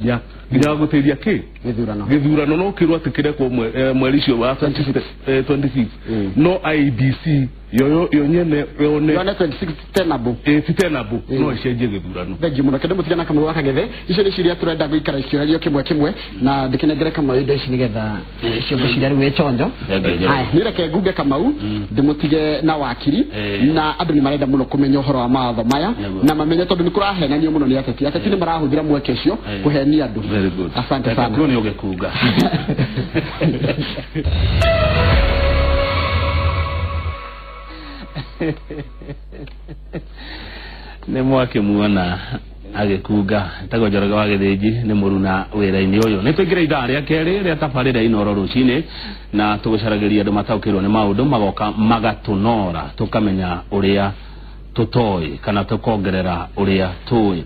ya nginya guteithia ki githurano no kirwa tikire ko mweri cio wa 26 no IBC yo nyene yone 26 tenable tenable no icenje githurano thank you muno kende mutigana kama waka gethe icio ni ciria turenda guikara iciorario kimwe na ndikinengere kama indo ici nigetha cio guciria riwe chonjo hai nireke nguge Kamau ndimutige na wakiri na andu ni marenda muno kumenya uhoro wa maatho maya na mamenye tondu ni kurahenanio muno ni ateti ni marahuthira mweke ucio kuhenia andu asante sana ndio ugekuga ne mwake muona agekuga tagojoraga wa githiji ni muruna wira-ini uyu ni twingire ithaa ria keri ria tabarira inoro rucini na tugucaragiria andu mataukirwo ni maundu magoka magatunora tukamenya uria tutoi kana tukongerera uria tui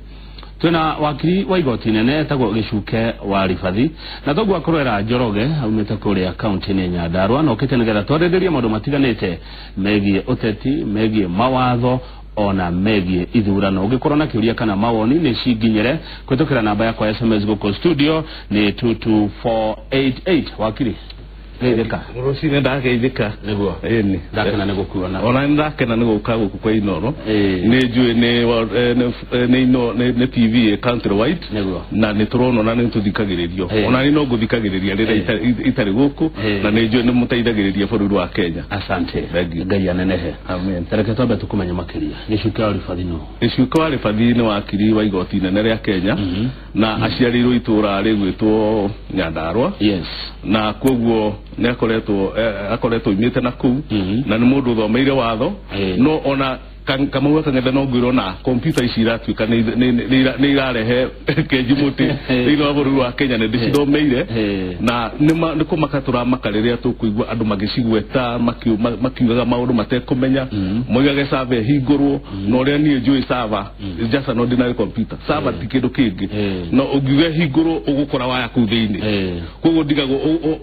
twina wakiri wa igoti nene tagwo gicuke wa Rifathi na togwa akorera Njoroge aumite kuria county ni Nyandarua no kite nigetha twarenderie maundu matiganite megie uteti megie mawatho ona megie ithurano ungikorwo na kiuria kana mawoni ni cinginyere kwitukira namba yakwa ya SMS goko studio ni 22488 wakiri Ndeka Rosine ndageithika niguo eni ndakena nigukuona ona ndakena niguka guku kwa inoro ni njue ni TV country wide na ni turono na ni tuthikagiririo ona ni no guthikagiriria rira itari guku na ni njue ni muteithagiriria bururi wa Kenya asante ngai anenehe amen tareke tobe tukumenya makiria gicuke wa Rifathi no gicuke wa Rifathi ni wakiri wa igoti nene ria Kenya na aciarirwo itura rigwitwo Nyandarua yes na koguo ne akoretwo imite na ku na ni mundu thomeire watho no ona Kamau kangethe no ngwiro na computer ici iratuika ni irarehe kenjimuti thini wa bururi wa Kenya ni ndicithomeire na ni kumakatura makariria tukuigwa andu magicigweta makiugaga maundu matekumenya moigage server hingurwo no ria ni njui server is just an ordinary computer server ti kindu kingi no ungiuge hingurwo ugukora waya ku thiini koguo ndigago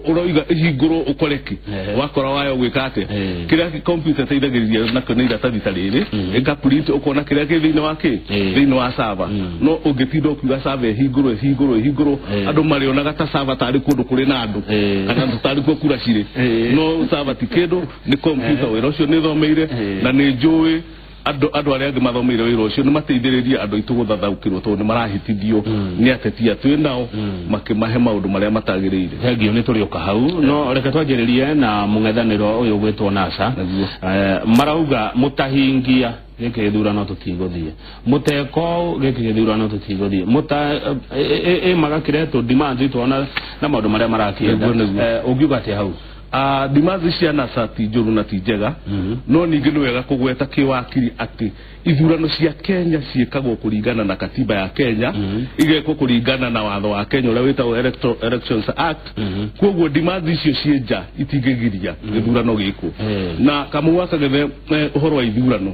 uroiga hingurwo ukoreki wakora waya gwikate kiria computer teithagiriria na kana iratathi tariri eka print ukona kiria thini wake thini wa server no ungitindo kuga server hingurwo andu marionaga ta server tari kundu kuri na andu kana tari kura cire no server ti kindu ni computer wira ucio ni thomeire na ni njui andu aria angi mathomeire wira ucio ni mateithiriria andu itu guthathaukirwo tondu ni marahitithio ni ateti atu nao makimahe maundu maria matagiriire thegio ni turioka hau no reke twanjiririe na mungethaniro uyu gwitwo NASA marauga mutahingia giki githurano tutiguthie muteko giki githurano tutiguthie magakireto demands itwana na maundu maria marakienda ungiuga ati hau demands cia NASA ti njuru na ti njega no ningi ni wega kugweta kiwakiri ati ithurano cia Kenya ciikagwo kuringana na katiba ya Kenya igekwo kuringana na watho wa Kenya uria witagwo Elections Act koguo demands icio cienja itingigiria githurano giko na Kamau akagethe uhoro wa ithurano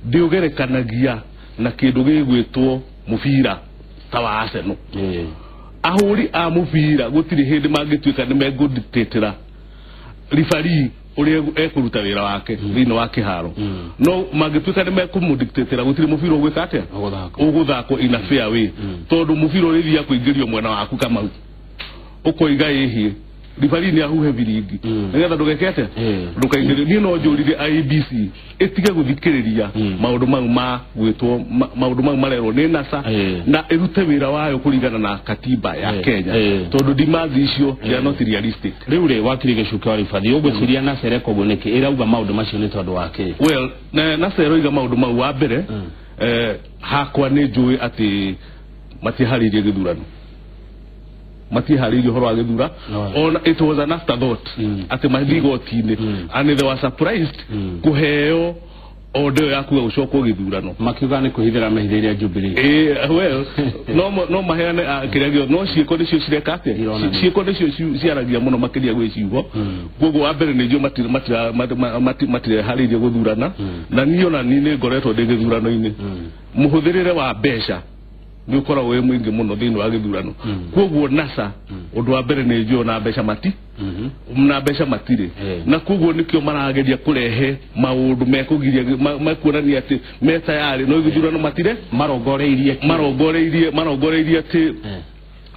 ndiugerekanagia na kindu gigwitwo mubira ta wa Arsenal ahuri a mubira gutiri hindi mangituika ni megudictatera referee uria ekuruta wira wake thini wa kiharo no mangituika ni mekumudictatera gutiri mubira ugwika atia uguthako in a fair way tondu mubira urithia kuingirio mwena waku Kamau ukoiga ihie referee ni ahuhe viringi nigetha ndugekete ndukaingirio ni no njurire IBC itige guthikiriria maundu mau ma gwitwo maundu mau marerwo ni NASA na irute wira wayo kuringana na katiba ya Kenya tondu demands icio they are not realistic riu ri wakiri gicuke wa Rifathi ugwiciria NASA reko goneke irauga maundu macio ni tondu wake well NASA iroiga maundu mau wa mbere hakwa ni njui ati matiharirie githurano matiharirie horo agithura on it was an afterthought ati mathigotine and they were surprised kuheo order ya kuwa ucoko githurano makiuga ni kuhithira mahithiria Jubilee well no maheane kiragio no ciiko nicio cirekate ciiko nicio ciaragia muno makiria gwiciugo gugu wa mbere ni jo matire haririe guthurana na niyo na ni ngoretwo ndi githurano-ini muhuthirire wa besha ni ukora we mwingi muno thini wa githurano koguo NASA undu wa mbere ni njio na besha mati na besha matire na koguo nikio marageria kurehe maundu mekugiria makuonania ati meta yari no githurano matire marongoreirie ati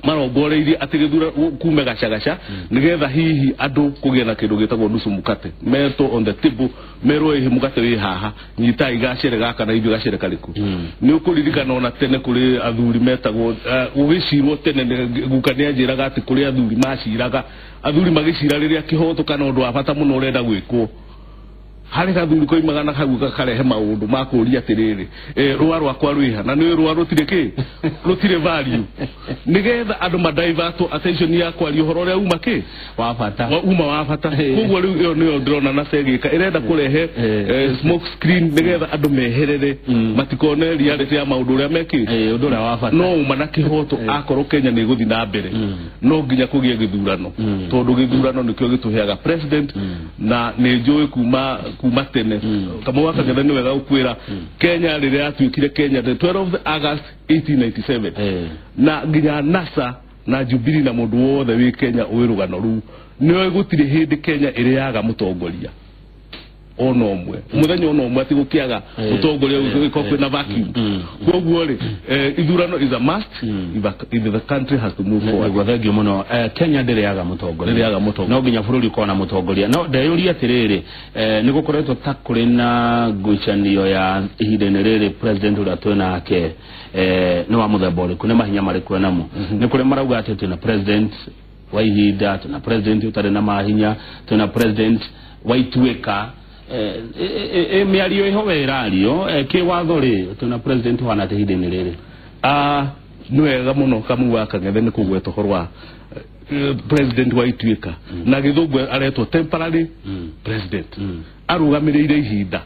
marongoreirie ati githura kume gacagaca nigetha hihi andu kugia na kindu gitagwo nusu mukate meto on the table mero hihi mukate wi haha nyita igacere gaka na ibyo gacere kariku ni ukuririkana ona tene kuri athuri metagwo ugicirwo tene gukania njiraga ati kuri athuri maciraga athuri magicira riria kihoto kana undu wa bata muno urenda gwikwo hari kathuri ko imagana kaguka karehe maundu makuria atiriri rwa rwakwa rwiha na ni rwa rutire ki rutire value nigetha andu madaivato attention yakwa ri uhoro ria uma ki wa bata wa bata kugwo ri yo ni ndrona na segika irenda kurehe smoke screen nigetha andu meherere matikone reality ya maundu ria meki undu ria wa bata no uma na kihoto akoro Kenya ni guthi na mbere no nginya kugie githurano tondu githurano nikyo gituheaga president na ni njui kuma tene kama waka gathani wega ukwira Kenya riria atuikire Kenya the 12th of August 1897 na nginya NASA na Jubilee na mundu wothe wi Kenya wirugano ru niyo gutire hindi Kenya iriaga mutongoria ono mwe muthenya ono mwe ati gukiaga mutongoria uko kwina vacuum kogwo ri ithurano is a must if the country has to move forward gwathengi muno Kenya ndiriaga mutongoria no nginya bururi kona mutongoria no ndeyuri atiriri ni gukoretwo ta kuri na ngucanio ya ihinda riri president ura twinake no wa muthemba uriku ni mahinya mariku namo ni kuri marauga ati tuna president wa ihinda tuna president utari na mahinya tuna president wa ituika miario iho werario ki watho ri tuna president wana tehideni riri nwega muno kamu waka ngethe ni kugweto horwa president wa ituika na githugwe aretwo temporary president arugamirire ihinda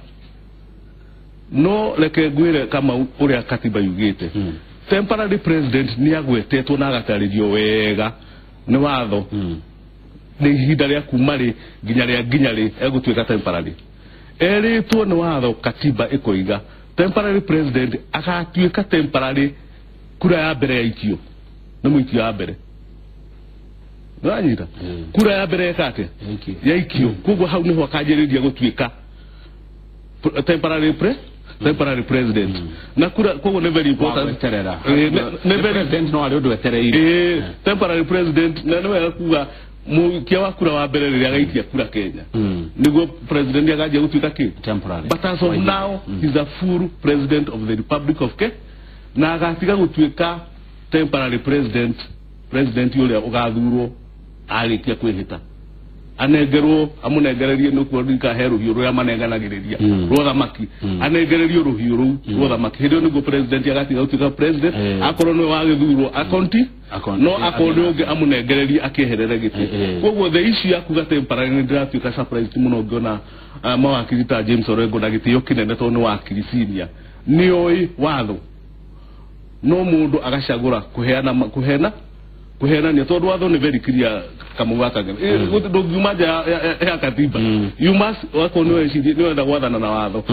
no leke gwire kama uria katiba yugite temporary president ni agwetetwo na agataririo wega ni watho ni ihinda ria kumari nginya ri egutwika temporary eritwo ni watho katiba ikoiga temporary president agatuika temporary kura ya mbere ya ikio na muikio ya mbere ranyita kura ya mbere kake ya ikio kugwa hau niho akajiriria gutwika temporary president na kura kugwa ne very important ne president no ari undu etereire temporary president na no yakuga mukia wa kura wa mbere riria gaitia kura Kenya niguo president agaje gutwika ki temporary but as of now he's a full president of the Republic of Kenya na agatiga gutwika temporary president yule ugathurwo arikia kwihita anegerwo amunegererie nuko ndika heru hiyo ya manenganagiriria rotha maki anegererio ruhiyo rotha maki hiyo niguo president agatiga gutwika president akorwo no wagithurwo akonti no akorwo unge amunegererie akiherere giti kogwo the issue ya kuga temporary ni ndratwika surprise muno ngona mawakiri ta James Orengo na gitio kinene to ni wakiri senior ni oi watho no mundu agacagura kuheana ni tondu watho ni very clear kama waka ndugimaja ya katiba you must wako no ecidi no enda gwathana na watho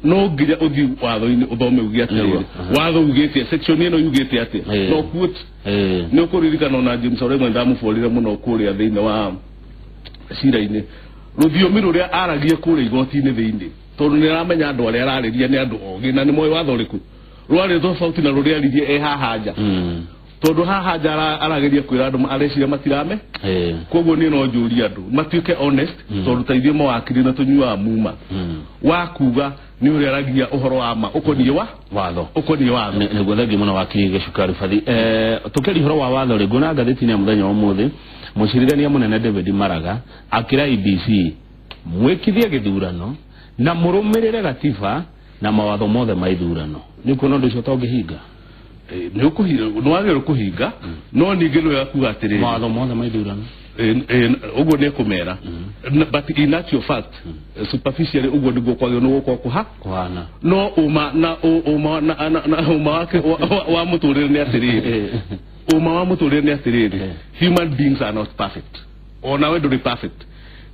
no nginya uthi watho ini uthome ugia atiri watho ugite section ino ugite ati no quote no kuririkana na James Orengo ndamuforire muno kuria thiine wa cira-ini ruthiomi ruria aragie kuria igoti-ini thiine tondu ni aramenya andu aria arariria ni andu ogi na ni moyo watho riku rwari tofauti na ruria aririe hahaja tondu hahaja arageria kwira andu areciria matirame kogwo ni no njuri andu matuike honest tondu taithie mawakiri na tunyua muma wakuga ni uri aragia uhoro wa ma ukoni wa watho niguo thengi muno wakiri Gicukari Fathi tukeri uhoro wa watho ri ngona ngatheti-ini ya muthenya wa muthi mucirithania munene David Maraga akira IBC mwikithie githurano na murumirire gatiba na mawatho mothe ma ithurano ni kuno ndu cio hinga ni ukuhinga no wagero kuhinga no ningeno yakuga atiri mawatho mothe ma ithurano ugo ne kumera but in actual fact superficially ugo ndigo kwagyo no kuhana no uma wake wa muturire ni atiri uma wa muturire ni atiri human beings are not perfect ona we do perfect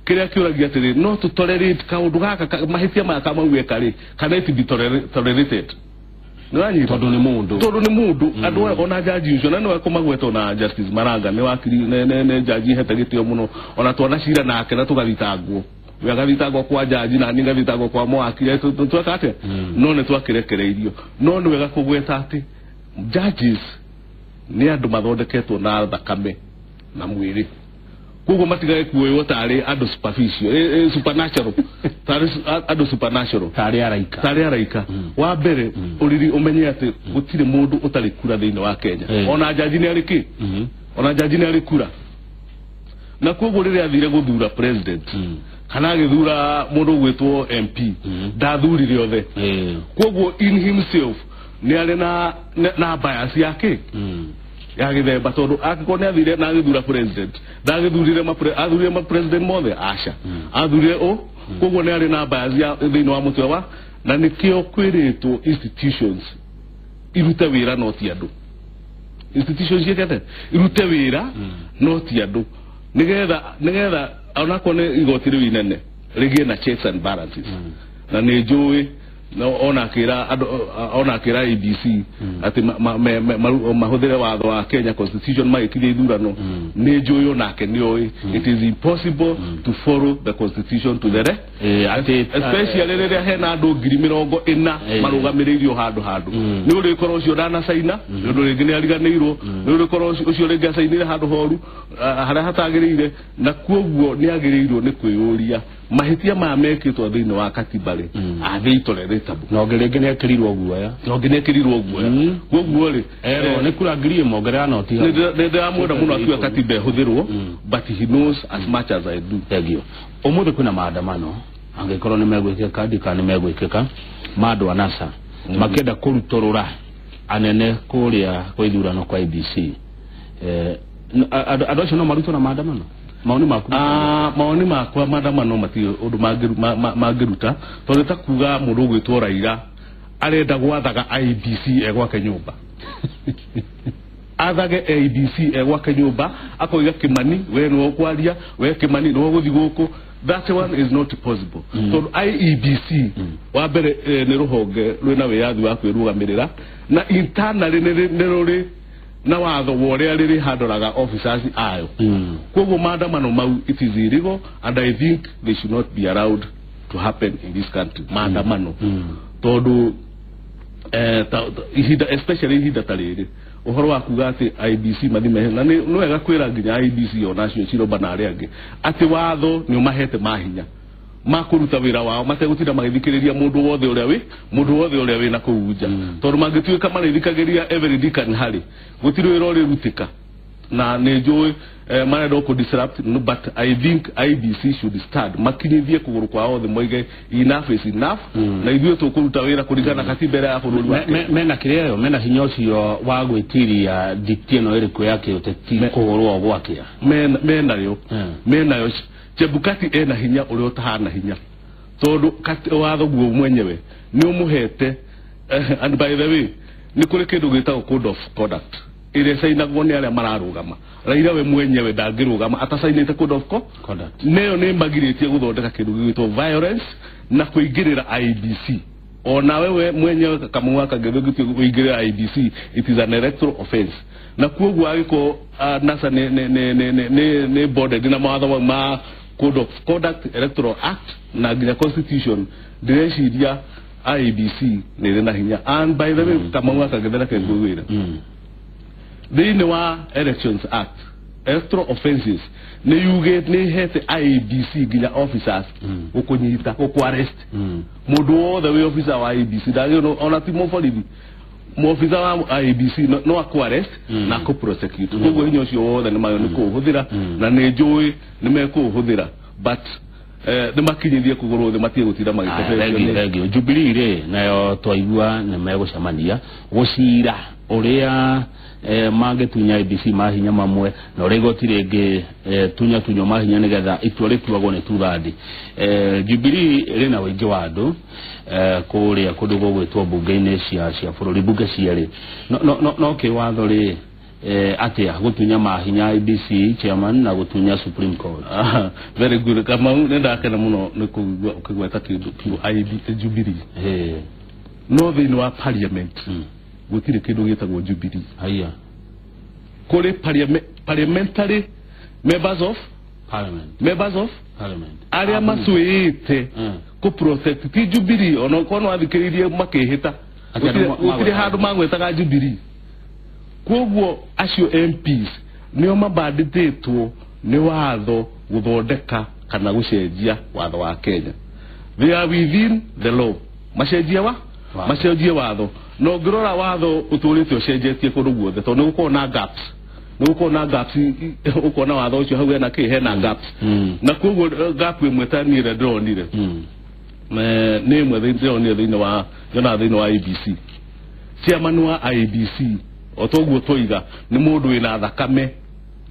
kiria kiuragia atiri no to tolerate kaundu gaka mahitia maka mauwe kari kana it be tolerated nani tondu ni mundu andu ona jaji ucio na no komagweto na Justice Maraga ni wakiri ne jaji hete gitio muno ona twana cira nake na tugathitangwo wagathitangwo kwa jaji na ninga thitangwo kwa mwakiri twakate no ne twakirekereirio no ni wega kugweta ati judges ni andu mathondeketwo na thakame na mwiri koguo matigae kuoyo tari andu superficial supernatural tari andu supernatural tari araika wa mbere uriri umenye ati gutire mundu utari kura thiini wa Kenya ona jaji ni ariki ona jaji ni arikura na koguo riri athire guthura president kana githura mundu gwitwo MP ndathurire othe koguo in himself ni ari na bias yake ya githemba tondu akikone athire na githura president ndagithurire athurire president mothe aca athurire koguo ni ari na bias ya thiini wa mutwe wa na nikio kwiritwo institutions irute wira no ti andu institutions yekete irute wira no ti andu nigetha ona kone igoti riu inene rigie na checks and balances na ni njui ona kira ABC ati mahuthire watho wa Kenya constitution magikithia ithurano ni njui onake ni oi it is impossible to follow the constitution to the especially riria hena andu 40,000 marugamireirio handu ni uri korwo ucio dana saina ni uri ringi ni ariganirwo ni uri korwo ucio ringi asainire handu horu haria hatagiriire na kuoguo ni agirirwo ni kwiyuria mahitia ma mekitwo thiini wa katiba ri athitore no ngiringi ni akirirwo guoya guoguo ri ni kura ngiri mogera no ti ni ndamwenda muno atu katiba huthirwo but he knows as much as I do. Tegio umuthi kuna maandamano angikorwo ni megwikika ndikani megwikika mandu anasa makenda kurutorora anene kuria kwa ithurano kwa ABC adocio no maruto na maandamano maoni makwa maandamano mati undu mangiruta tondu ta kuga mundu gwitwo Raila arenda gwathaga IBC egwake nyumba athage ABC egwake nyumba akoiga Kimani we no kwaria we Kimani no guthi guku that one is not possible so IEBC wa mbere ni ruhonge rwina wiyathi wa kwirugamirira na internally ni ruri na watho woria riri handuraga officers ayo koguo maandamano mau it is illegal and I think they should not be allowed to happen in this country maandamano tondu especially ihinda tariri uhoro wa kuga ati IBC mathime na no wega kwira nginya IBC onacio ciromba na aria angi ati watho ni umahete mahinya makuruta wira wao mategutira magithikiriria mundu wothe uria wi na kuunja tondu mangituika marithikagiria every dick and harry gutiri wira uri rutika na ni njui marenda ku disrupt but I think IBC should start makinyithie kuguru kwa othe moige enough is enough na ithuĩ tukuruta wira kuringana katiba ya bũrũri wa mena kireo mena hinya ucio wa gwitiria dictiano iriku yake uteti kuhurwo gwakia menayo Chebukati ena hinya uri utahana hinya tondu watho guo mwenyewe ni umuhete and by the way ni kuri kindu gitagwo code of conduct ile sainagwo ni aria mararugama Raila we mwenyewe ndangirugama atasainite code of conduct neyo ni magiritie guthondeka kindu gitwo violence na kuingirira IBC ona wewe mwenyewe kama mwaka githugitie kuingirira IBC it is an electoral offense na kuogu agiko nasa ne boarded na mawatho ma code of conduct electoral act na the constitution direciria IBC ni na hinya and by the way kama mwaka githera kengwira thiini wa elections act electoral offenses ni yuge ni hete IBC ginya officers ukunyita arrest mundu wothe we officer wa IBC ndagio ona ti moborithi mo officer wa IBC no arrest na ko prosecute koguo hinyo cio wothe ni mayo ni kuhuthira na ni njui ni mekuhuthira but ni makinyithie kuguru the matie gutira magitete Jubilee ri nayo twaigua ni megucamania gucira uria mangetunya IBC mahinya mamwe na urigoti ringi tunya tunyo mahinya nigetha itua rituagwo ni tuthandi Jubilee ri na wingi wa andu kuria kundu gugwitwo bunge-ini cia bururi bunge ciari no ke watho ri atia gutunya mahinya IBC chairman na gutunya Supreme Court very good kama nenda kana muno ni kugweta kindu IBC Jubilee no thiini wa parliament gutire kindu gitagwo Jubilee haya kuri parliamentary members of parliament aria masuite ku protect ti Jubilee ono kono athikiririe makihita gutire handu magwetaga Jubilee koguo acio MPs nio mabandithitwo ni watho guthondeka kana gucenjia watho wa Kenya. They are within the law. Macenjia macenjia watho no ngirora watho uturite ucenjetie kundu guothe to nuko na gaps ukona watho ucio hau ena hena gaps na koguo gap imwe tanire ndronire ni imwe ndronire thiini wa IBC chairman wa IBC otoguo toiga ni mundu wina thakame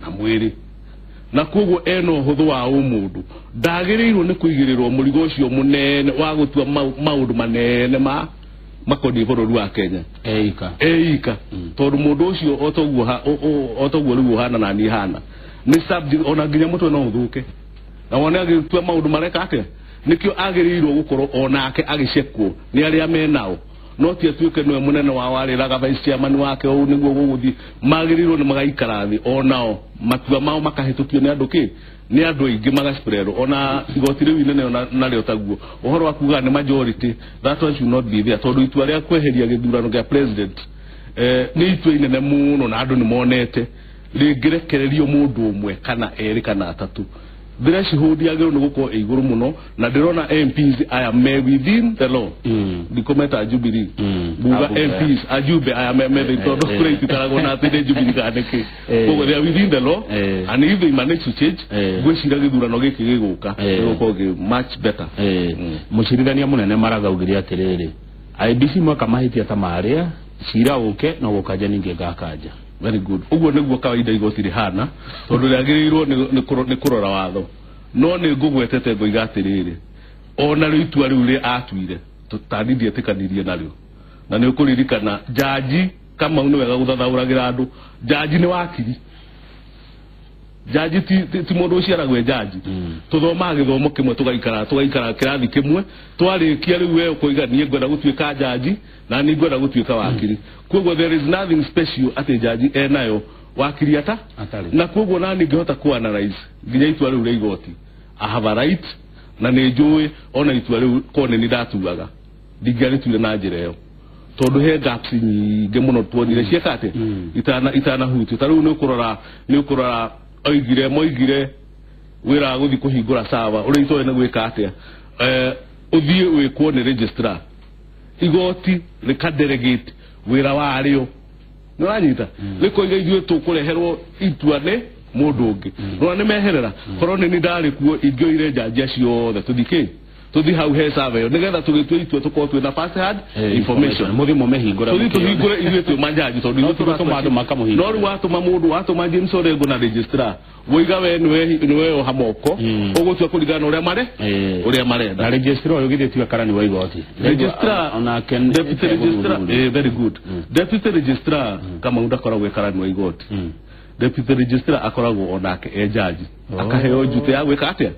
na mwiri na koguo eno huthu wa umundu ndagirirwo ni kuigirirwo murigo ucio munene wa gutua maundu manene makoni bururi wa Kenya eika tondu mundu ucio otoguo riu hana na ni hana ni subject ona nginya mutwe no uthuke na wona agitua maundu mareka ake nikio agirirwo gukorwo onake agicekwo ni aria menao no ti atuike no munene wa wariraga vice chairman wake o niguo guguthi magirirwo ni magaikara thi onao matua mao makahitukio ni andu ni andu ingi magasprero ona igoti riu inene na rio taguo uhoro wa kuga ni majority that one should not be there tondu itua ria kweheria githurano gia president ni itua inene muno na andu ni monete ringirekererio mundu umwe kana eri kana atatu Dira shihudi agero nuko iguru muno na dirona MPs I am within the law. The comment Jubilee. Buga MPs Ajube I am maybe todo kure itaragona ate Jubilee kaneke. Ko they are within the law and if they manage to change gwe shiraga durano giki giguka nuko much better. Mushirithania munene maraga ugiria atiriri. IBC mwaka mahiti atamaria shira uke na gukaja ninge gakaja. Very good. Ugo niguo kawaida igoti rihana tondu riagirirwo ni kurora watho no ni ngugwetete ngoiga atiriri ona ritua riu ri atuire tutanithie tikanirie nario na ni ukuririkana jaji kama unu wega guthathauragira andu jaji ni wakiri jaji ti mundu uciaragwe jaji tuthoma githomo kimwe tugaikara kirathi kimwe twarikia riu we kuiga nie ngwenda gutuika jaji na ni ngwenda gutuika wakiri koguo there is nothing special ati jaji enayo wakiri ata na koguo nani ngihota ku analyze nginya itua riu ri igoti I have a right na ni njui ona itua riu kone ni ndatuaga ndigari tuire na njira yo tondu he gaps nyingi muno twonire ciekate itana hutu taru ni ukurora moigire wira guthi kuhingura sava uri itoe na gwika atia uthie wikwo ni registrar igoti rikadelegate wira wario nuranyita rikoiga ithue tukureherwo ituane mundu ungi no ne meherera korone ni ndari kuo ingioire jaji acio tuthike tuthi hau he sava yo nigetha tugitwe itwe tukotwe na first hand information muthimo mehingura tuhingure itwe tu manjaji tondu itwe tumatuma makamuhinga no ru watuma mundu watuma James Orengo na registrar woiga we niwe hamoko ugutua kuligana uria marenda na registrar yugithitio karani wa igoti registrar ona ken deputy registrar very good deputy registrar kama undakoragwe karani wa igoti deputy registrar akoragwo onake jaji akaheo jute ya gweka atia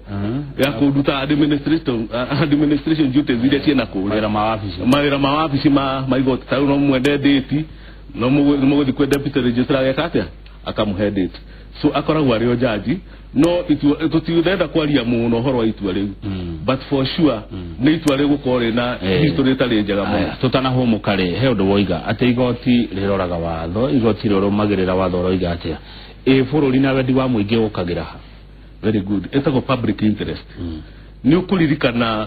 ya kuduta administration jute zile ciena ko mawira mawafici ma igoti tayo no mwende date no muguthi kwe deputy registrar ya atia akamuhe date so akoragwo ario jaji no tutithenda kwaria muno horo wa itua riu but for sure ni itua riu gukore na history tari njega muno tutanaho mukare he undu woiga ati igoti riroraga watho igoti rirumagirira watho roiga atia bururi na wendi wa muingi ukagira ha very good etago public interest ni ukuririkana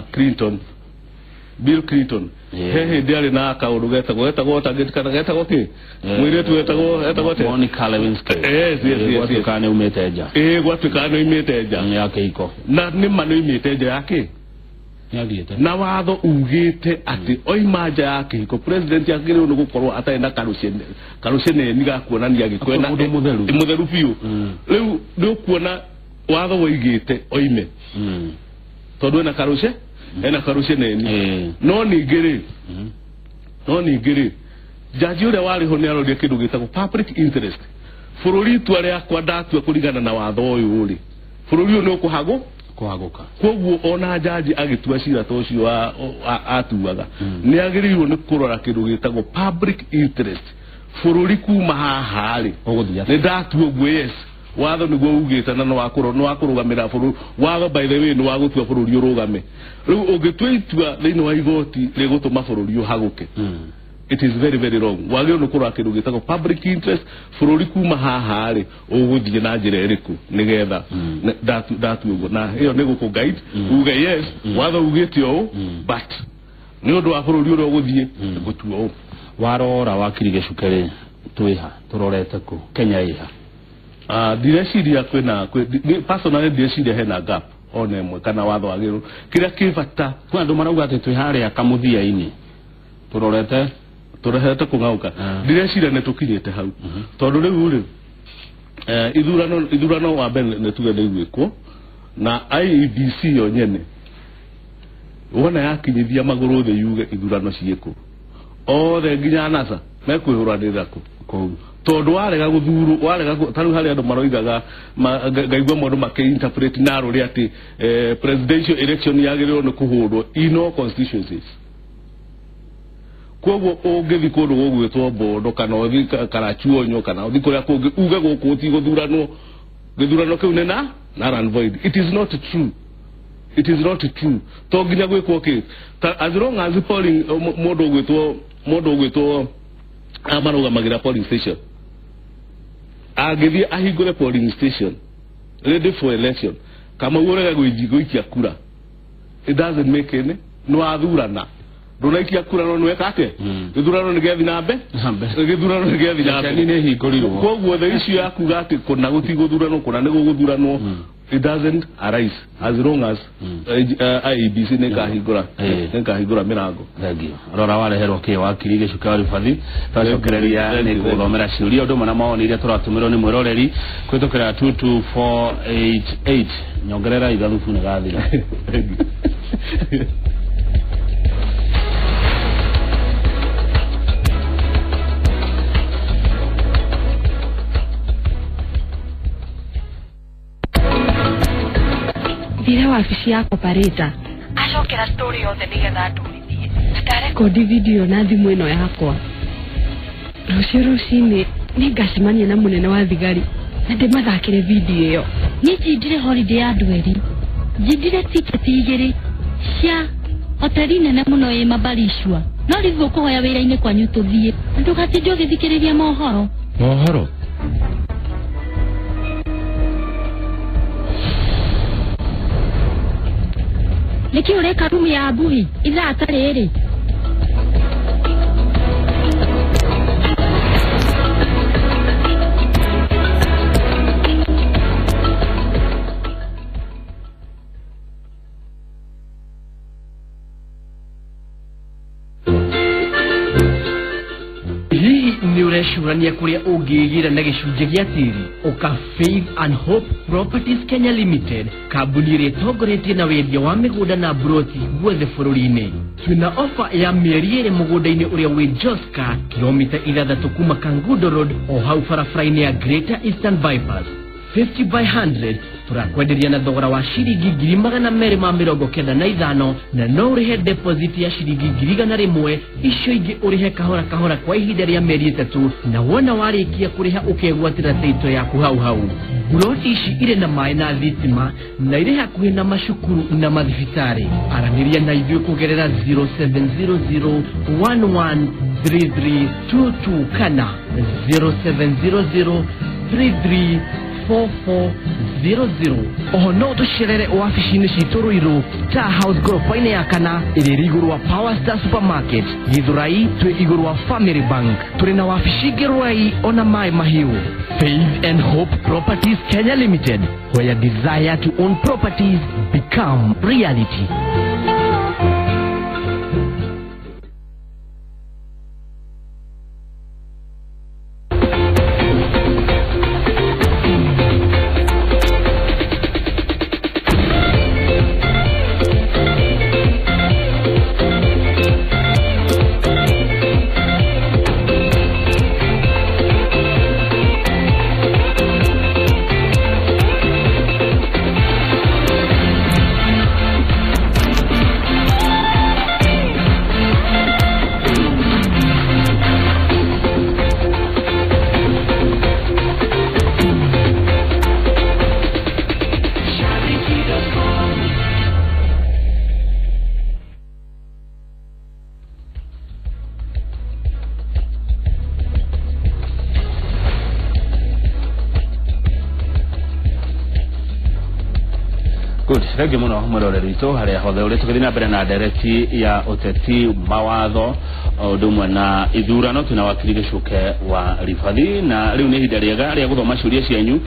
Bill Clinton he ndiari na kaundu getagwo tangitikana getagwo ki mwire tu getagwo Monica Lewinsky gwatuikane umete nja gwatuikane umete nja yake iko na ni manu umete nja yake yagite na watho ugite ati oima nja yake iko president yagire no gukorwo ataenda karushene ni gakuonania gikwena mutheru piu riu ndu kuona watho woigite oime tondu na karushe ena karushe neni no nigiri jaji ule wari ho nero ria kindu gitagwo public interest fururi tware akwa ndatua kurigana na watho uyu uri fururi no kuhaguka koguo ona jaji agitua cira tocio atuaga ni agirirwo ni kurora kindu gitagwo public interest fururi kuma haha ri ni ndatua gwe yes watho niguo ugite na no wakurugamira buru watho by the way no wagutua bururi urugame riu ungitua itua thiini wa igoti rigutuma bururi uhaguke it is very very wrong. Wagyo no kura kindu gitako public interest fururi kuma haha ri uguthie na njira iriku nigetha that ugo na hiyo nego ku guide uga yes watho ugitio but ni undu wa fururi uri uguthie gutuo warora wakirige cukere twiha turorete ku Kenya iha direciria kwina personally direciria hena gap onemwe kana watho wagiru kira kibata kwa andu marauga ati twihare akamuthia ini turehete kungauka direciria netukinyete hau tondu riu ri ithurano wa mbere netuge niguikwo na IEBC yo nyene wona yakinyithia maguru the yuge ithurano cieko othe nginya NASA mekwihũranĩra ku tondu warega guthuru warega taru hari andu maroigaga ngaigwa mundu makinterpret naro ri ati presidential election yagirirwo ni kuhurwo in all constituencies koguo ungithi kundu gugwitwo Bondo kana uthi Karachuonyo kana uthi kuria kungi uge guku ti guthuranwo githurano kiu ni na run void. It is not true. It is not true. To nginya gwikwo ki as long as polling mundu gwitwo amaruga polling station agithi ahingure polling station ready for election kama urega gwikia kura it doesn't make any no athurana ndunaikia kura no nweka ate githurano nigethi nambe githurano nigethi nambe ni hingurirwo koguo the issue yakuga ati kuna gutiguthurano kuna ni guguthuranwo it doesn't arise as long as IEBC nekahingura mirango thagio rora wareherwo ke wakirige cukari fathi tacokereria ni guthomera ciuria undu mana maoni iria turatumirwo ni mwiroreri kwitokera 22488 nyongerera ithathufu ni gathira Thira wabici ya operator acokera story yothe nigetha ndurithie ndarekodi video na thimu ino yakwa rucio rucini ni ngacemania na munene wa thigari na ndimathakire video iyo ni ndire holiday ya ndweri ndire ticket igiri cia hoteli nene muno ye mabarishwa no rivyo kuhoya wira-ini kwanyu tuthie ndugati ngithikiriria mohoro Niki ureka rumu ya abuhi ila atarere ni ureshurania kuria ungigira na gicunje gia tiri uka Faith and Hope Properties Kenya Limited kambuni ire togoretie na wendia wa migunda na broti guothe bururi-ini twina offer ya mieri ire mugunda-ini uria wi Joska kilomita 6 kuma Kangundo Road o hau barabara-ini ya Greater Eastern Bypass 50 by 100 turakwenderia na thogora wa shilingi 295 na no urihe deposit ya shilingi 100 icio ingi urihe kahora kahora kwa ihinda ria mieri 3 na wona warikia kuriha ukegwatira title yaku hau broti ici ire na mai na thitima na ire hakuhi na mashukuru na mathibitari araniria na ithuĩ kugerera 0700113322 kana 0700334400 oho no tucerere wabici-ini citu Ruiru Star House gorofa-ini ya kana iri iguru wa Power Star Supermarket Githurai twi iguru wa Family Bank turi na wabici Githurai ona Mai Mahiu. Faith and Hope Properties Kenya Limited, where your desire to own properties become reality. Good, rege muno murore rito hali hothe uri tukithina mbere na ndereti ya uteti mawatho ndumwe na ithurano tuna wakiri gicuke wa Rifathi na riu ni hinda riega ria guthoma ciuria cianyu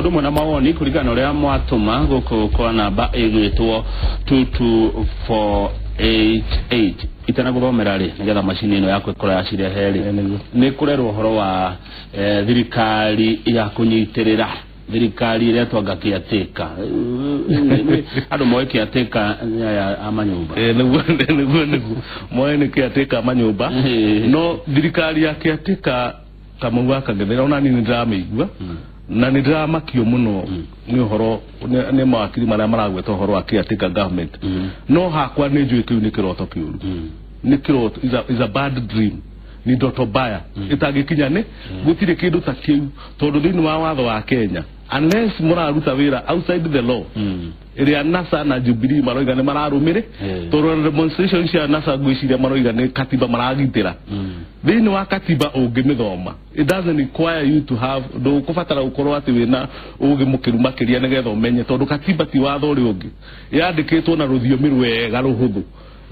ndumwe na mawoni kurigana uria mwatuma guku kwa namba igwitwo 22488 itana guthomera ri nigetha machine ino yakwe kora yaciria heri ni kurerwo uhoro wa thirikari ya kunyitirira thirikari iria twanga kiateka andu moe kiateka ya amanyumba niguo moe ni kiateka amanyumba no thirikari ya kiateka kama gwaka ngethera ona ni ndirameigua na ni ndiramakio muno ni uhoro ni mawakiri maria maragweta uhoro wa kiateka government no hakwa ni njui kiu ni kiroto kiuru ni kiroto is a bad dream ni ndoto baya itagikinya ni gutire kindu ta kiu tondu thini wa watho wa Kenya unless muraruta wira outside the law iria NASA na Jubilee maroiga ni mararumire tondu demonstration cia NASA gwiciria maroiga ni katiba maragitira thini wa katiba ungimithoma it doesn't require you to have do kufatara ukorwo ati wina ugimukiru makiria nigetha umenye tondu katiba ti watho ri ungi yandikitwo na ruthiomi rwega ruhuthu.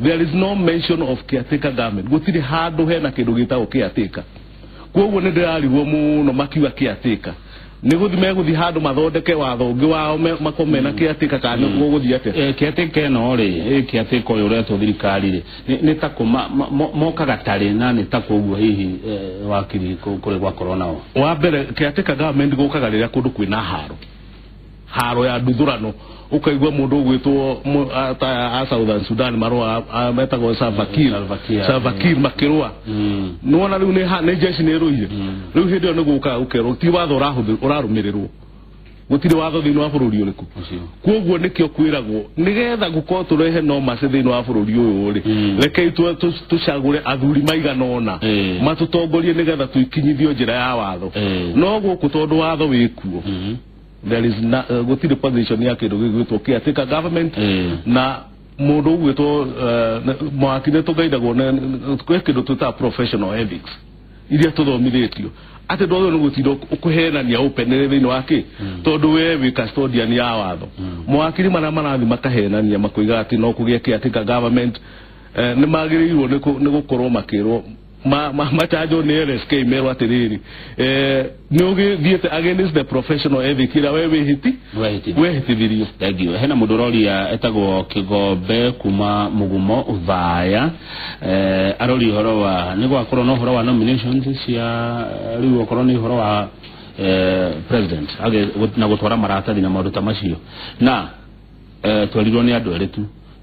There is no mention of caretaker government. Gutire handu hena kindu gitagwo caretaker. Koguo ni ndirarigwo muno makiwa caretaker. Ni guthime guthi handu mathondeke watho ungi wao makomena caretaker kana guguthi ate. Caretaker no ri caretaker uyu uretwo thirikari ri ni ta kuma moka gatari na ni ta koguo hihi wakiri kuri gwa corona o. Wa mbere caretaker government gukaga riria kundu kwina haro ya nduthurano ukaigwa mundu gwitwo a Southern Sudan marwa metagwo Salva Kiir makirwa nona riu ne jeshi ne ruire riu hindio ni guka ukero ti watho urarumirirwo gutire watho thini wa bururi uriku koguo nikio kwiragwo nigetha gukorwo turehe no mace thini wa bururi uyu ri rekei tucagure athuri maiganona matutongorie nigetha tuikinyithio njira ya watho no guku tondu watho wikuo there is gutire position yake ndugwitwo caretaker government na mundu gwitwo mwakire tugaidagwo kwekindo tuta professional ethics iria tuthomithitio ati ndotho ni gutiro ukuhenania open thini wake tondu we wi custodian ya watho mwakiri marathi makahenania makuiga ati no kugia caretaker government ni magirirwo ni gukorwo makirwo machajo ni LSK mero atiriri ni ugithiete against the professional ethics ira wewe hiti video tagio hena mudorori ya etagwo Kigombe kuma Mugumo Uthaya arori horo wa nigo akorwo no horo wa nominations cia riu akorwo ni horo wa president age na gutwara maratathi na maundu ta macio na twarirwo ni andu eritu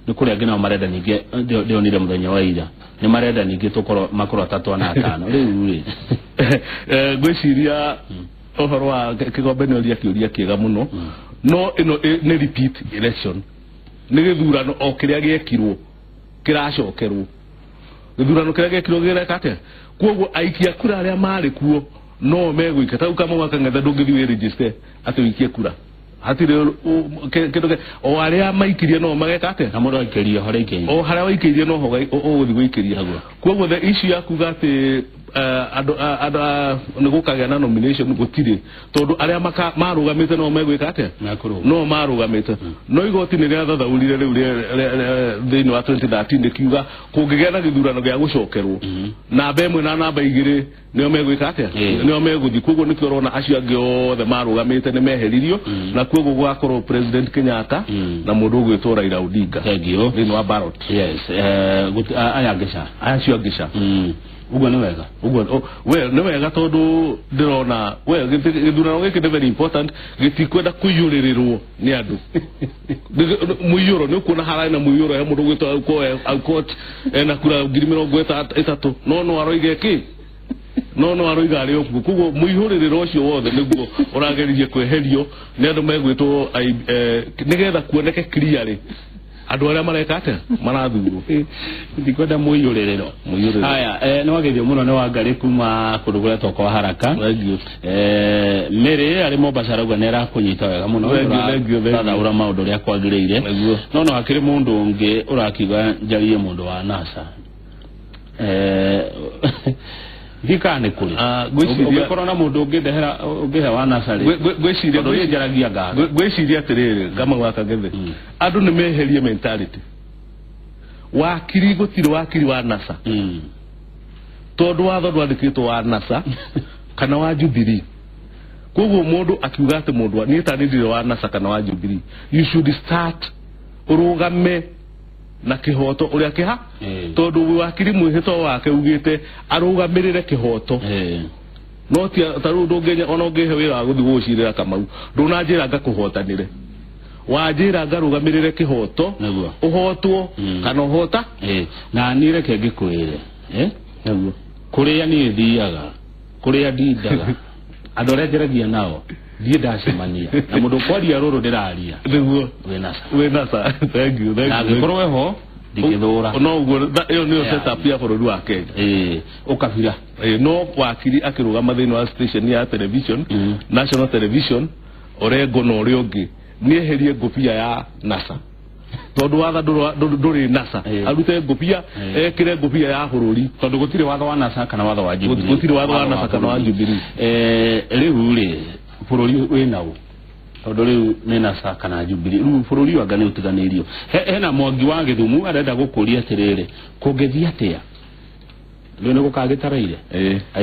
ni kuria ngina marenda ninge ndionire muthenya wa ira ni marenda ninge tukoro makoro 3 na 5 riu ri gwiciria ohoro wa Kigombe ni oria kiuria kiega muno no ino ni repeat election ni githurano o kiria giekirwo kiracokerwo githurano kiria giekirwo girekate koguo aikia kura aria mari kuo no megwika tau kama wakangetha ndungithi register ati wikie kura hatire kindu o aria maikirie no magekate na mundu aikirie hore ikirie o haria waikirie no ho guthi guikiria haguo koguo the issue yaku gati ni gukagia na nomination gutire tondu aria marugamite no megwikate no marugamite no igoti ni ria thathaurire riu thini wa 2013 kiuga kungigia na githurano gia gucokerwo namba imwe na namba igiri nio megwikate nio meguthi koguo nikio rona acio angi othe marugamite ni meheririo na koguo gwakorwo president Kenyatta na mundu gwitwo Raila Odinga thini wa ballot aya ngisha ugo ni wega well ni wega tondu ndirona well githurano giki ni very important gitikwenda kuyuririrwo ni andu muyuro ni kuona haraya na muyuro ya mundu gwitwo court na kura 2030 no aroige ki no aroiga ari okuo kugo muyuririro ucio wothe niguo urageririe kweherio ni andu megwitwo nigetha kuoneke clearly andu aria marekate marathurwo ndikwenda muyuririro haya no wagethio muno ne wangari kuma kudugura toko haraka mere ari Mombasa rauga nera kunyita wega muno thada ura maundu ria kwagiriire no akiri mundu ungi urakiga njarie mundu wa NASA Thikane kuri. Gwiciria na mundu ungihe wa nasari. Gwiciria ndoye jaragia gaga. Gwiciria atiriri kama waka gethe. Andu ni meherie mentality. Wakiri gutiri wakiri wa NASA. Tondu watho ndwandikitwo wa NASA kana wa Jubilee. Koguo mundu akiuga ati mundu ni tanindire wa NASA kana wa Jubilee. You should start urugame na kihoto uria kiha tondu wakiri mwihito wake ugite arugamirire kihoto no ti taru ndungenya ona ungihe wira wa guthi gucirira Kamau ndunanjira ngakuhotanire wajira ngarugamirire kihoto uhotwo kana uhota na nire kenge kwire naguo kuria ni thiaga kuria dindaga adore jeragia nao die ndacemania na mundu kwaria ruru ndiraria niguo we nasa thank you na gikorwe ho ndikithura no uguo iyo niyo setup ya bururi wa Kenya ukabira no wakiri akirugama thini wa station ya television national television orengo no uri ungi nieherie ngopia ya NASA tondu watha nduri NASA arute ngopia ekire ngopia ya bururi tondu gutire watho wa NASA kana watho wa Jubilee gutire watho wa NASA kana wa Jubilee riu ri bururi winawo tondu riu ni NASA kana Jubilee riu bururi wa ngane utiganirio hena Mwangi wa Githumu arenda gukuria atiriri kungethia atia riu ni gukagitaraire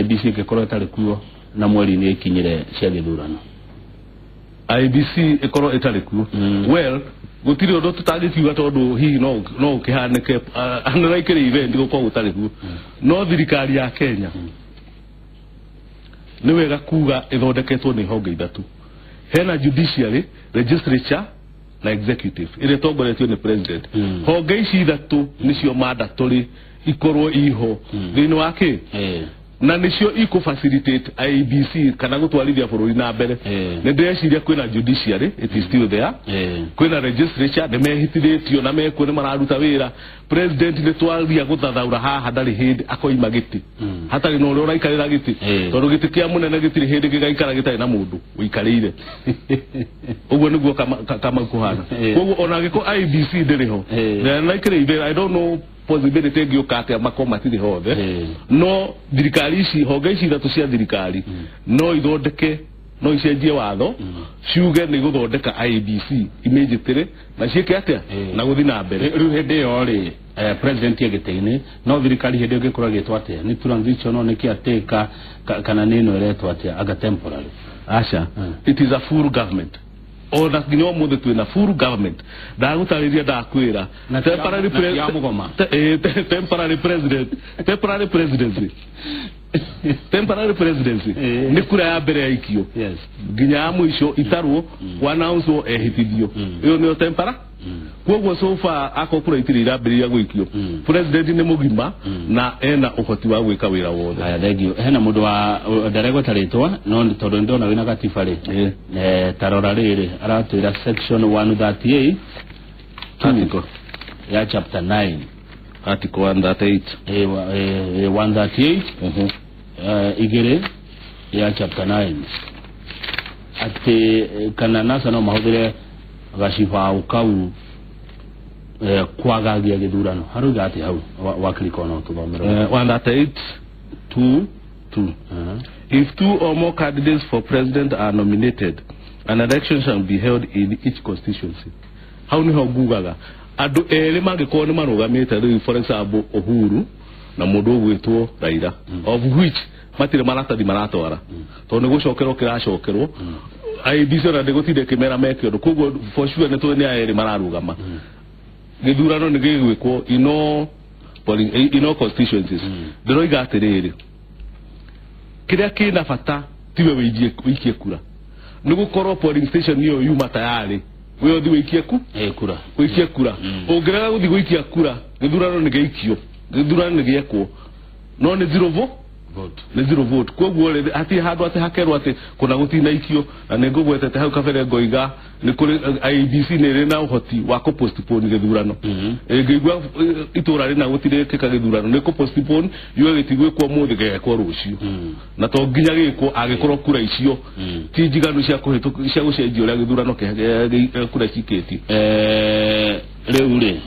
IBC igikorwo itari kuo na mweri ni ikinyire cia githurano IBC ikorwo itari kuo well gutiri undu tutagikiuga tondu hihi no ukihanike anaraikire event gukorwo utari kuo no thirikari ya Kenya ni wega kuga ithondeketwo ni honge ithatu hena judiciary legislature na executive ile tongoretio ni president honge ici ithatu nicio mandatory ikorwo iho thini wake na nicio iko facilitate IBC kana gutwarithia bururi na mbere ne ndeciria kwina judiciary it is still there kwina legislature ne mehitithitio na mekwo ne mararuta wira president ne twaria guthathaura haha ndari hindi akoima giti hatari no uri uraikarira giti tondu giti kia munene gitiri hindi gigaikara gitari na mundu uikarire uguo niguo kama kuhana koguo ona giko IBC ndiriho na ikire I don't know possibility giukate makoma tiri hothe no thirikari ici honge ici ithatu cia thirikari no ithondeke no icenjie watho ciuge ni guthondeka IBC immediately na ciike atia na guthi na mbere riu hindi yo ri president yegiteini no thirikari hindi ngikora gitwa atia ni transition no nikiateka kana nino iretwa atia aga temporary asha it is a full government ona nginyo muthe twina full government ndagutariria ndakwira temporary presidency ni kura ya mbere ya ikio nginya ya mwisho itarwo wanaunzo ehitithio iyo ni temporary koguo sofa akokura itirira mbere ya gwikio president ni mugima na ena uhoti wa gwika wira wothe aya thegio hena mundu wa ndarego taritwa no tondu ndona wina gatifari tarora riri aratwira section 138 article ya chapter 9 article 138 138 igere ya chapter 9 ati kana NASA no mahudire gashifa ukau kwagagia githurano haruga ati hau wakliko no tuthomero 138 2 if two or more candidates for president are nominated an election shall be held in each constituency how ni ho gugaga andu eri mangikorwo ni marugamite riu for example Uhuru na mundu gwitwo Raila of which matire maratathi maratwara tondu gucokerwo kiracokerwo IBC na ndegutinde kimera mekio koguo for sure ne to ni aeri mararugama githurano ni gigwikwo ino constituencies ndiroiga atiriri kiria kina bata tiwe wikie kura nigukorwo polling station iyo yuma tayari we othi wikie kura wikie kura ongerera guthi gwikia kura githurano ni geikio githurano ni giekwo no ni zero vote ni zero vote koguo ati handu ati hakerwo ati kuna gutina ikio na ningugwetete hau kabere ngoiga ni kuri IBC ni rina uhoti wa ko postpone githurano ngigwa itura rina gutire kika githurano ni ko postpone yo gitigwe kwa muthi gegekwo rucio na to nginya gikwo agikorwo kura icio ti njiganu cia kuhituka cia gucenjia uria githurano kura cikiti riu ri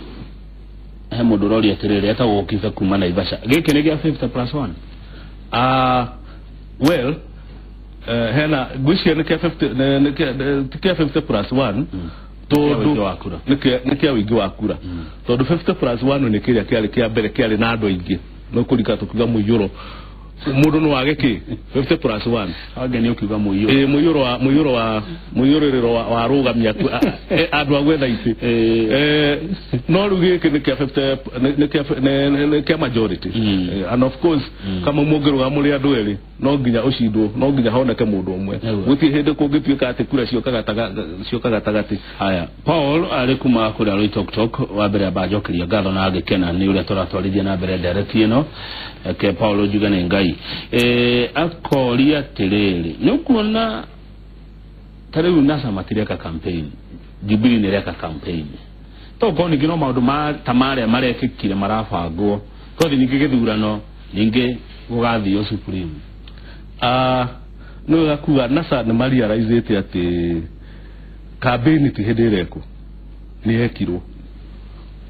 he mundu rori atiriri atagwo kifa kuma na Naivasha giki ni gia 50+1 well hena gwishia nike 50+1 todo nike wingi wa kura todo 50+1 ni kiria kia mbere kiari na andu aingi no kurika tukiga muyuro mundu no wageki 50+1 ageni ukiga muyuro muyuro wa rugamia andu agwetha iti no rugike ni kia 50 ni kia majority and of course kama mugiruga muri andu eri no nginya ucindwo no nginya honeke mundu umwe guti hindi kungituika ati kura cioka gatagati haya Paul alikuma kura ri tok wa mbere abajokiria ngatho na agikena ni uria turatwarithia na mbere ndereti ino ke Paul Jugane Ngai akoria tiriri nukuona tariu NASA matireka campaign Jubilee ni reka campaign to koni gino maundu ma tamare marekikire marabangwo tothi ningi githurano ningi gugathio Supreme no gakuga NASA ni marializate ati campaign ti hedereko ni hekirwo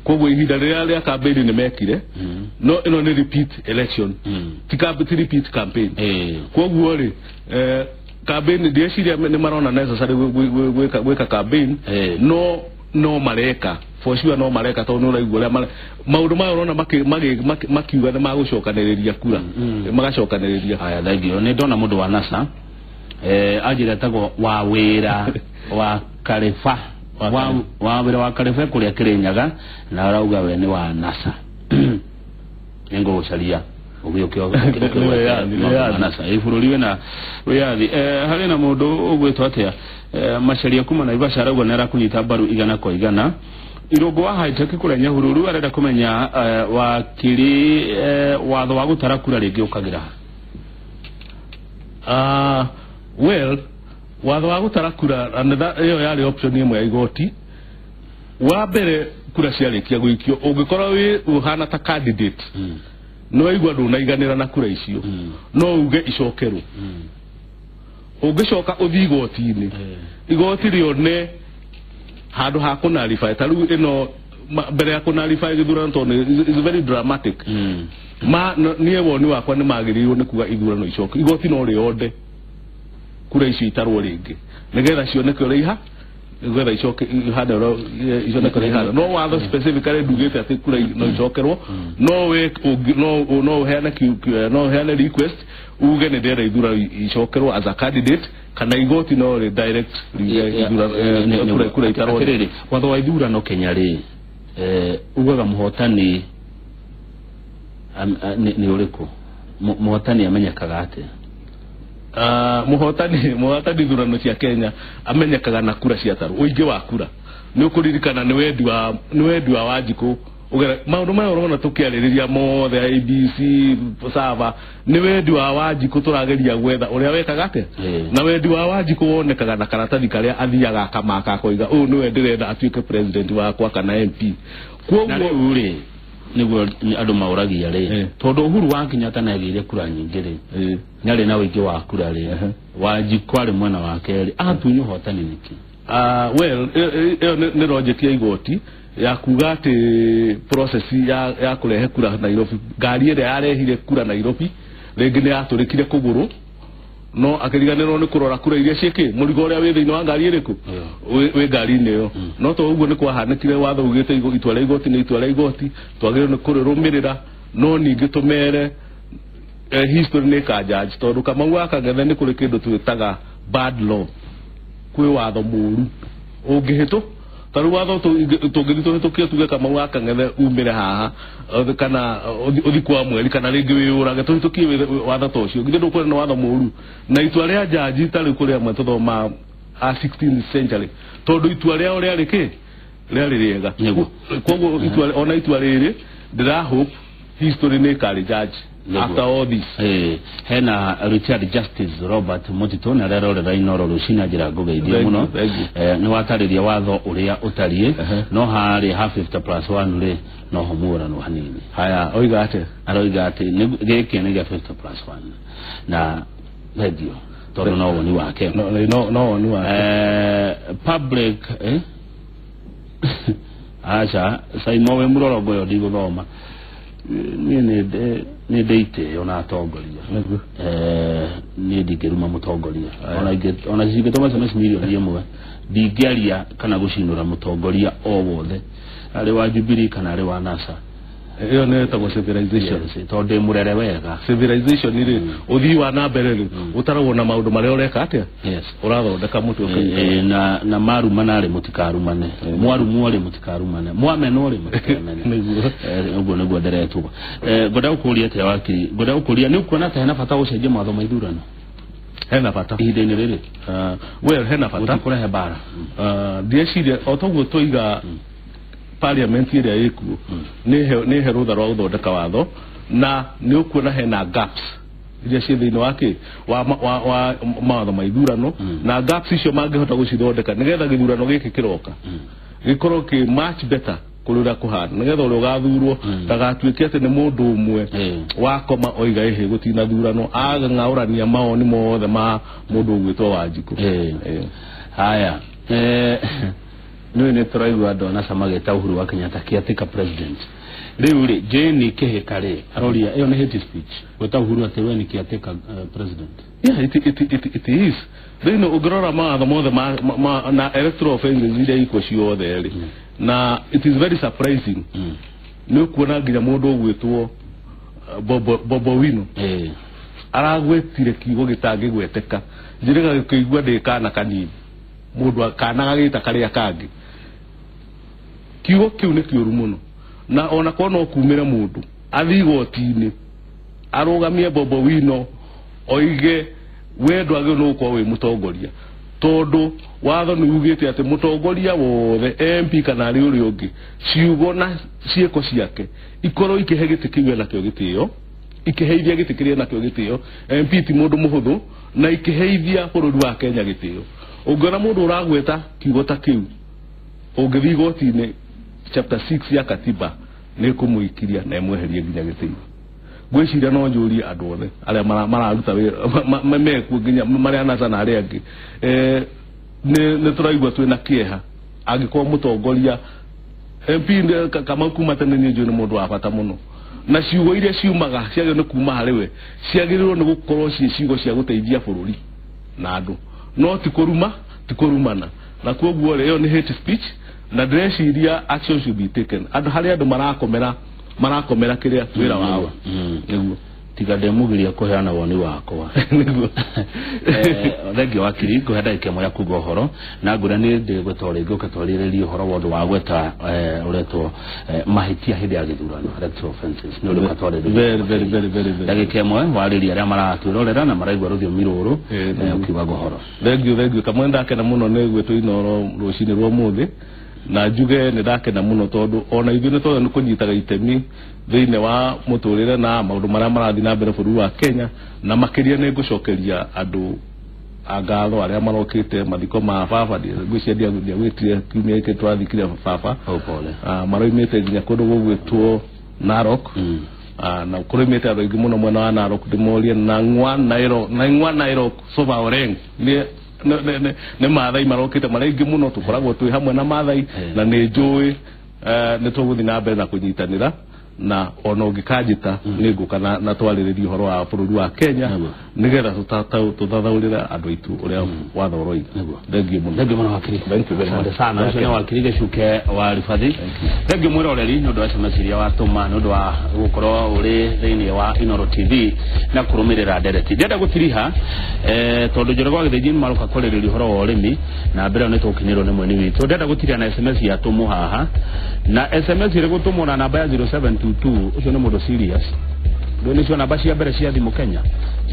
kogo ihinda ria campaign ni mekire no ino ni repeat election ti repeat campaign kogo ri campaign ndieciria ni marona necessary gweka campaign no mareka for sure no mareka to no raigwo maundu ma urona makiuga ni magucokaniriria kura magacokaniriria haya thagio ni ndona mundu wa NASA ajira tago wa wira wa Kalefa wa wira wa Kalefa kuria Kirinyaga na arauga we ni wa NASA ngo gucaria ubiyokyo NASA ifururiwe na wiyathi hari na mundu ugwitwa atia macaria kuma na Ivasha arauga nera kunyita baru igana kwa igana irogo wa haitaki kurenya hururu arenda kumenya wakiri watho wa gutara kura ringi ukagira well watho wa gutara kura iyo yari option imwe ya igoti wa mbere kura ciarikia gwikio ungikorwo wi uhana ta candidate no igwa ndunaiganira na kura icio no uge icokerwo ungicoka uthi igoti-ini igoti rione handu ha kunarify taru ino mbere ya kunarify githurano to is very dramatic niye woni wakwa ni magirirwo ni kuga ithurano icoke igoti no riode kura icio itarwo ringi nigetha cioneke uriha nigetha icoke ihande ro iconeke uriha no watho specifically ndugite ati kura no icokerwo no heane request uge ne ndera ithurano icokerwo as a candidate kana igoti no ri direct kura itarwo ringi watho wa ithurano Kenya ri ugaga muhotani ni uriku muhotani amenyekaga ate muhotani thurano cia Kenya amenyekaga na kura cia taru uingi wa kura ni ukuririkana ni wendi wa Wanjiku ugera maundu maya urona tukiaririria mothe ABC sava ni wendi wa Wanjiku turageria gwetha uria wekaga ate na wendi wa Wanjiku wonekaga na karatathi karia athiaga akamaka koiga ni we ndirenda atuike president wakwa kana MP koguo uri niguo andu mauragia ri tondu Uhuru wa Kenyatta na agire kura nyingi ri nyari na wingi wa kura ri Wanjiku ari mwena wake ri atunyu hotani niki well ni logic ya igoti ya kuga ati process ya kurehe kura Nairobi ngari ire yarehire kura Nairobi ringi ni yaturikire kuguru no akiriganirwo ni kurora kura iria ciiki murigo uria wi thiini wa ngari iriku wi ngari-ini iyo no to uguo ni kwahanikire watho ugite itwara igoti ni itwara igoti twagire ni kurirumirira no ningi tumere history ni ka judge tondu kama gwaka ngethe ni kuri kindu twitaga bad law kwi watho muru ungihito taru watho tungithito tukio tuge kama gwaka ngethe umire haha kana uthi kwa mweri kana ringi wiurage tukie watho tocio ngithe ndukore na watho muru na itwa ria judge tari kuria mwe tuthoma 16th century tondu itwa ria uria riki riari riega koguo itwa riri ndira hope history ni kari judge after all this hena Richard Justice Robert Mutito na rero rainoro rucina jira gugeithia muno ni watariria watho uria utarie no hari ha 50+1 ri no homura no hanini haya oiga ate ni geke ni 50+1 na radio tondu no woni wake no woni wake public acha sai mowe muroro goyo digo thoma ni ni deite ona atongoria ni ndingiruma mutongoria ona cingitoma SMS milioni imwe ndingiaria kana gucinura mutongoria o wothe ari wa Jubilee kana ari wa NASA. Iyo ne ta civilization tonde murere wega civilization iri uthi wa na mbere ri utarabona maundu mari ureka atia urathondeka mutu na maru manare mutikarumane mwaru mwore mutikarumane mwameno ri mutikarumane ugo niguo nderetuba ngoda ukuria te wakiri ngoda ukuria ni ukuona ta hena bata ucenjia matho maithurano hena bata ihinda-inĩ rĩrĩ well hena bata kurehe bara ndieciria otoguo tuiga parliament ĩrĩa ĩkuo nĩ he rũtha rwa gũthondeka watho na nĩ ũkuona hena gaps iria ciĩ thĩinĩ wa mawatho ma ithurano na gaps icio mangĩhota gũcithondeka nĩgetha gĩthurano gĩkĩ kĩroka gĩkorwo kĩ much better kũrũra kũhana nĩgetha ũrĩa ũgathurwo ndagatuĩke atĩ nĩ mũndũ ũmwe wakoma oiga ehe gũtina thurano agang'aũrania mawoni mothe ma mũndũ ũgwĩtwo Wanjikũ. Haya nĩ nĩ tũraigua andũ na samageta Uhuru wa Kenyatta kĩatĩka president rĩu rĩ Jane Kĩhĩka rĩ aroria ĩyo nĩ hate speech gwĩta Uhuru atĩ we nĩ kĩatĩka president. Yeah, it is thĩinĩ ũngĩrora mawatho mothe na electoral offenses iria iko ciothe rĩ na it is very surprising nĩ ũkuona nginya mũndũ ũgwĩtwo Bobo Wino aragwetire kiugo gĩtangĩgweteka njĩrĩga gĩkĩigua ndĩkana kanini mũndũ akana gagĩta karĩa kangĩ kiugo kĩu nĩ kĩũru mũno na ona korwo no kumĩre mũndũ athi igoti-inĩ arũgamie Bobo Wino oige wendo agĩrĩirwo nĩ gũkorwo wĩ mũtongoria tondũ watho nĩ ugĩte atĩ mũtongoria wothe MP kana arĩ ũrĩa ũngĩ ciugo na ciĩko ciake ikorwo ikĩhe gĩtĩ kĩu nakĩo gĩtĩo ikĩheithia gĩtĩ kĩrĩa nakĩo gĩtĩo MP ti mũndũ mũhũthũ na ikĩheithia bũrũri wa Kenya gĩtĩo. Ũngĩona mũndũ ũragweta kiugo ta kĩu ũngĩthiĩ igoti-inĩ chapter 6 ya katiba nĩ kũmũikiria na ĩmweherie nginya gĩtĩo. Gwĩciria no njũrie andũ othe arĩa mararuta wĩra mekuo nginya marĩa NASA na arĩa angĩ nĩ tũraigua twĩna kĩeha angĩkorwo mũtongoria MP kama kuma tene nĩ njũĩ nĩ mũndũ wa bata mũno na ciugo iria ciumaga ciagĩrĩirwo nĩ kuma harĩ we ciagĩrĩirwo nĩ gũkorwo ciugo cia gũteithia bũrũri na andũ no ti kũrumana na koguo ĩyo nĩ hate speech na ndĩreciria action should be taken andũ harĩa andũ marakomera kĩrĩa wĩra wao nĩguo tiga ndemugiria kuheana woni wakwa nĩguo thengio wakiri ngũhenda ikemo ya kuga ũhoro na ngũra nĩ ndĩgũtwarĩria ngũkatwarĩrĩria ũhoro wa ũndũ wa gweta ũretwo mahĩtia hĩndĩ ya gĩthurano electoral offenses nĩ ũndũ katwarĩrĩria very ndagĩka ĩmwe warĩria arĩa maratwĩrorera na maraigua rũthiomi rũrũ ũkiuga ũhoro. Thengio kamwe ndakena mũno nĩ gwĩtwo inoro rũcinĩ rwa ũmũthĩ na njuge nĩ ndakena mũno tondũ ona ithuĩ nĩ tondũ nĩ kũnyitaga itemi thĩinĩ wa mũtũrĩre na maũndũ marĩa marathiĩ na mbere bũrũri wa Kenya na makĩria nĩ ngũcokeria andũ a ngatho arĩa marokĩte mathiko ma baba ngwĩciria ndiagwĩtire kiumia gĩkĩ twathikire baba maroimĩte nginya kũndũ gũgwĩtwo Narok na kũrĩmĩte andũ aingĩ mũno mwena wa Narok ndĩmorie na ng'wa Narok soba oreng nĩ maathai marokĩte marĩa aingĩ mũno tũkoragwo twĩ hamwe na maathai na nĩ njũĩ nĩ tũgũthiĩ na mbere na kũnyitanĩra na ona ũngĩkanjĩta nĩ ngũka na twarĩrĩria ũhoro wa bũrũri wa Kenya nĩgetha tũthathaũrĩre andũ aitũ ũrĩa watho ũroiga. Thengio mũno wakiri. Asante sana ũcio nĩ wakiri Gĩcuke wa Ribati. Thengio mwĩroreri nĩ ũndũ wa SMS iria watũma nĩ ũndũ wa gũkorwo ũrĩ thĩinĩ wa Inoro TV na kũrũmĩrĩra ndereti. Ndĩrenda gũtiriha tondũ Njoroge wa Gĩthĩnji nĩ maroka kũrĩrĩria ũhoro wa ũrĩmi na mbere nĩ tũkinyĩrwo nĩ mwene witũ. Ndĩrenda gũtiriha na SMS yatũmwo haha na SMS ĩrĩ gũtũmwo na namba ya 0722 ucio nĩ mũndũ serious ndone cio namba cia mbere cia thimũ Kenya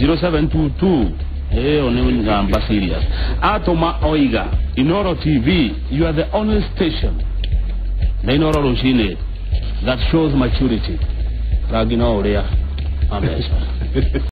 0722 ĩyo nĩ namba serious atũma oiga Inoro TV you are the only station na Inoro rũcinĩ that shows maturity rangi no ũrĩa ameca